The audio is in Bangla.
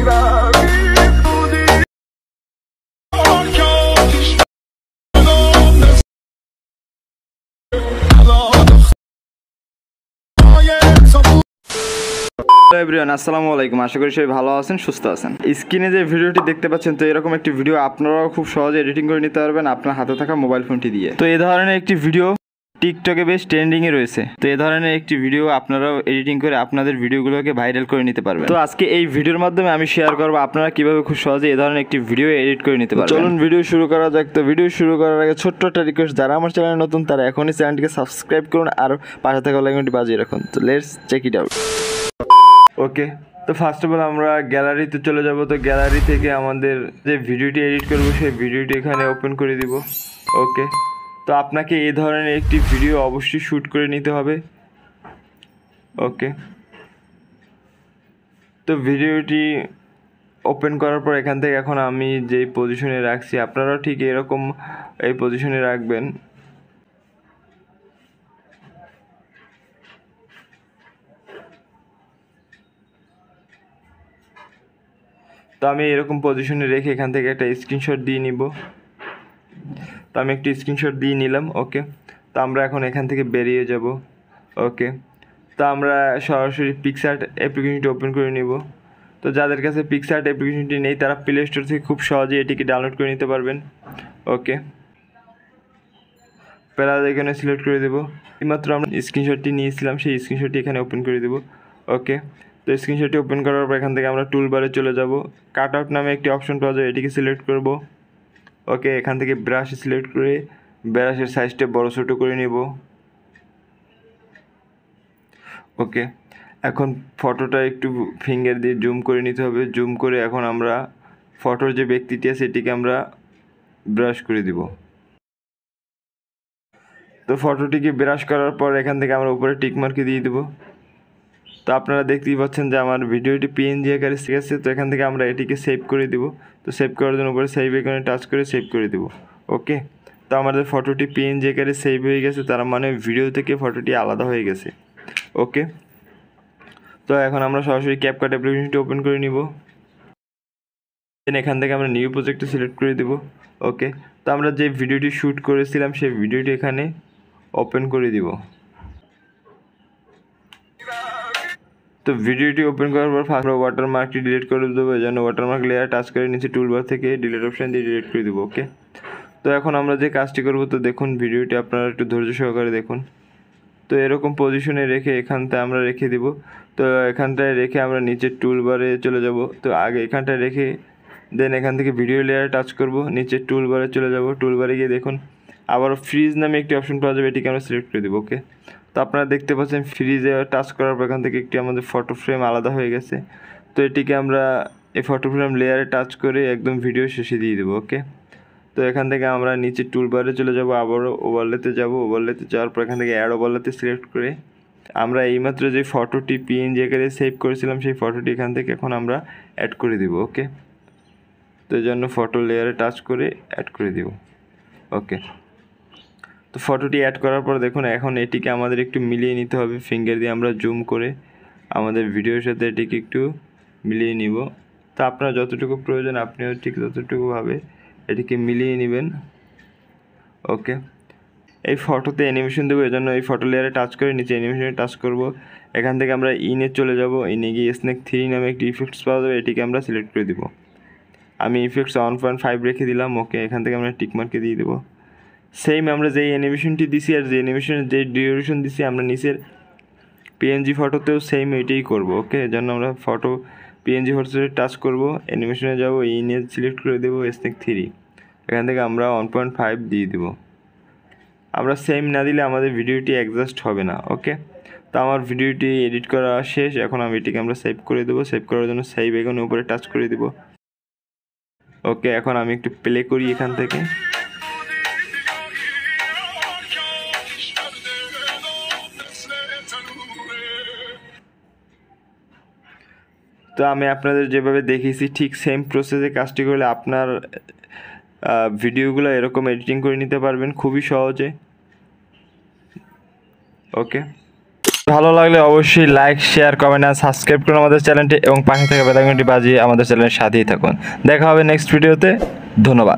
এভরিওয়ান আসসালামু আলাইকুম। আশা করি সবাই ভালো আছেন, সুস্থ আছেন। স্ক্রিনে যে ভিডিওটি দেখতে পাচ্ছেন, তো এরকম একটি ভিডিও আপনারাও খুব সহজে এডিটিং করে নিতে পারবেন আপনার হাতে থাকা মোবাইল ফোনটি দিয়ে। তো এই ধরনের একটি ভিডিও টিকটকে বেশ ট্রেন্ডিংয়ে রয়েছে। তো এই ধরনের একটি ভিডিও আপনারাও এডিটিং করে আপনাদের ভিডিওগুলোকে ভাইরাল করে নিতে পারবেন। তো আজকে এই ভিডিওর মাধ্যমে আমি শেয়ার করবো আপনারা কিভাবে খুব সহজে এই ধরনের একটি ভিডিও এডিট করে নিতে পারবেন। চলুন ভিডিও শুরু করা যাক। তো ভিডিও শুরু করার আগে ছোট্ট একটা রিকোয়েস্ট, যারা আমার চ্যানেলে নতুন তারা এখনই চ্যানেলটিকে সাবস্ক্রাইব করুন আর পাশে থাকা বেল আইকনটি বাজিয়ে রাখুন। তো লেটস চেক ইট আউট। ওকে, তো ফার্স্ট অফ অল আমরা গ্যালারিতে চলে যাব। তো গ্যালারি থেকে আমাদের যে ভিডিওটি এডিট করবো সেই ভিডিওটি এখানে ওপেন করে দিব। ওকে, তো আপনাকে এই ধরনের একটি ভিডিও অবশ্যই শ্যুট করে নিতে হবে। ওকে, তো ভিডিওটি ওপেন করার পর এখান থেকে এখন আমি যেই পজিশনে রাখছি আপনারাও ঠিক এরকম এই পজিশনে রাখবেন। তো আমি এরকম পজিশনে রেখে এখান থেকে একটা স্ক্রিনশট দিয়ে নিব। তো আমি একটি স্ক্রিনশট দিয়ে নিলাম। ওকে, তো আমরা এখন এখান থেকে বেরিয়ে যাব। ওকে, তো আমরা সরাসরি পিকআর্ট অ্যাপ্লিকেশনটি ওপেন করে নিব। তো যাদের কাছে পিকআর্ট অ্যাপ্লিকেশনটি নেই তারা প্লে স্টোর থেকে খুব সহজে এটিকে ডাউনলোড করে নিতে পারবেন। ওকে, প্যারাল এখানে সিলেক্ট করে দেবো। এইমাত্র আমরা স্ক্রিনশটটি নিয়েছিলাম সেই স্ক্রিনশটটি এখানে ওপেন করে দেবো। ওকে, তো স্ক্রিনশটটি ওপেন করার পর এখান থেকে আমরা টুলবারে চলে যাব। কাট আউট নামে একটি অপশন পাওয়া যায়, এটিকে সিলেক্ট করব। ওকে, এখান থেকে ব্রাশ সিলেক্ট করে ব্রাশের সাইজটা বড় ছোটো করে নিব। ওকে, এখন ফটোটা একটু ফিঙ্গার দিয়ে জুম করে নিতে হবে। জুম করে এখন আমরা ফটোর যে ব্যক্তিটি আছে এটিকে আমরা ব্রাশ করে দিব। তো ফটোটিকে ব্রাশ করার পর এখান থেকে আমরা উপরে টিক মার্কে দিয়ে দেবো। তো আপনারা দেখতেই পাচ্ছেন যে আমার ভিডিওটি পিএনজি আকারে ঠিক আছে। তো এখান থেকে আমরা এটিকে সেভ করে দিব। তো সেভ করার জন্য উপরে সেভ আইকনে টাচ করে সেভ করে দেব। ওকে, তো আমাদের ফটোটি পিএনজি আকারে সেভ হয়ে গেছে, তার মানে ভিডিও থেকে ফটোটি আলাদা হয়ে গেছে। ওকে, তো এখন আমরা সরাসরি ক্যাপকাট অ্যাপ্লিকেশনটি ওপেন করে নিব। দেন এখান থেকে আমরা নিউ প্রজেক্টে সিলেক্ট করে দেব। ওকে, তো আমরা যে ভিডিওটি শ্যুট করেছিলাম সেই ভিডিওটি এখানে ওপেন করে দিব। তো ভিডিওটি ওপেন করার পর ফার্স্ট ওয়াটারমার্কটি ডিলিট করে দেবো। এই জন্য ওয়াটারমার্ক লেয়ার টাচ করে নিচে টুলবার থেকে ডিলিট অপশান দিয়ে ডিলিট করে দেবো। ওকে, তো এখন আমরা যে কাজটি করব, তো দেখুন ভিডিওটি আপনারা একটু ধৈর্য সহকারে দেখুন। তো এরকম পজিশনে রেখে এখানটায় আমরা রেখে দিব। তো এখানটায় রেখে আমরা নিচের টুলবারে চলে যাব। তো আগে এখানটায় রেখে দেন এখান থেকে ভিডিও লেয়ারে টাচ করব, নিচের টুলবারে চলে যাব। টুলবারে গিয়ে দেখুন আবার ফ্রিজ নামে একটি অপশন পাওয়া যাবে, এটিকে আমরা সিলেক্ট করে দেবো। ওকে, তো আপনারা দেখতে পাচ্ছেন ফ্রিজে টাচ করার পর এখান থেকে একটি আমাদের ফটো ফ্রেম আলাদা হয়ে গেছে। তো এটিকে আমরা এই ফটো ফ্রেম লেয়ারে টাচ করে একদম ভিডিও শেষে দিয়ে দেবো। ওকে, তো এখান থেকে আমরা নিচে টুলবারে চলে যাব, আবারও ওভারলেতে যাব। ওভারলেতে যাওয়ার পর এখান থেকে অ্যাড ওভারলেতে সিলেক্ট করে আমরা এইমাত্র যে ফটোটি পিএনজি আকারে সেভ করেছিলাম সেই ফটোটি এখান থেকে এখন আমরা অ্যাড করে দেব। ওকে, তো এই জন্য ফটো লেয়ারে টাচ করে অ্যাড করে দেব। ওকে, তো ফটোটি অ্যাড করার পর দেখুন এখন এটিকে আমাদের একটু মিলিয়ে নিতে হবে। ফিঙ্গার দিয়ে আমরা জুম করে আমাদের ভিডিওর সাথে এটিকে একটু মিলিয়ে নিব। তো আপনার যতটুকু প্রয়োজন আপনিও ঠিক ততটুকুভাবে এটিকে মিলিয়ে নেবেন। ওকে, এই ফটোতে অ্যানিমেশন দেবো, এই জন্য এই ফটো লেয়ারে টাচ করে নিচে অ্যানিমেশনে টাচ করব। এখান থেকে আমরা ইনে চলে যাব। ইনে গিয়ে স্নেক 3 নামে একটি ইফেক্টস পাওয়া যাবে, এটিকে আমরা সিলেক্ট করে দেব। আমি ইফেক্টস 1.5 রেখে দিলাম। ওকে, এখান থেকে আমরা টিক মার্কে দিয়ে দেবো। সেম আমরা যেই অ্যানিমেশনটি দিছি আর যে অ্যানিমেশনের যে ডিউরেশন দিছি আমরা নিচের পিএনজি ফটোতেও সেম এটাই করব। ওকে, এর জন্য আমরা ফটো পিএনজি ফটোতে টাচ করব, অ্যানিমেশনে যাব, ইনে সিলেক্ট করে দেবো স্নেক 3। এখান থেকে আমরা 1.5 দিয়ে দেবো। আমরা সেম না দিলে আমাদের ভিডিওটি অ্যাডজাস্ট হবে না। ওকে, তো আমার ভিডিওটি এডিট করা শেষ। এখন আমি এটিকে আমরা সেভ করে দেবো। সেভ করার জন্য সেভ আইকনের উপরে টাচ করে দেব। ওকে, এখন আমি একটু প্লে করি এখান থেকে। তো আমি আপনাদের যেভাবে দেখিয়েছি ঠিক সেম প্রসেসে কাজটি করলে আপনার ভিডিওগুলো এরকম এডিটিং করে নিতে পারবেন খুবই সহজে। ওকে, ভালো লাগলে অবশ্যই লাইক, শেয়ার, কমেন্ট আর সাবস্ক্রাইব করুন আমাদের চ্যানেলটি এবং পাশে থাকা বেল আইকনটি বাজিয়ে আমাদের চ্যানেলের সাথেই থাকুন। দেখা হবে নেক্সট ভিডিওতে। ধন্যবাদ।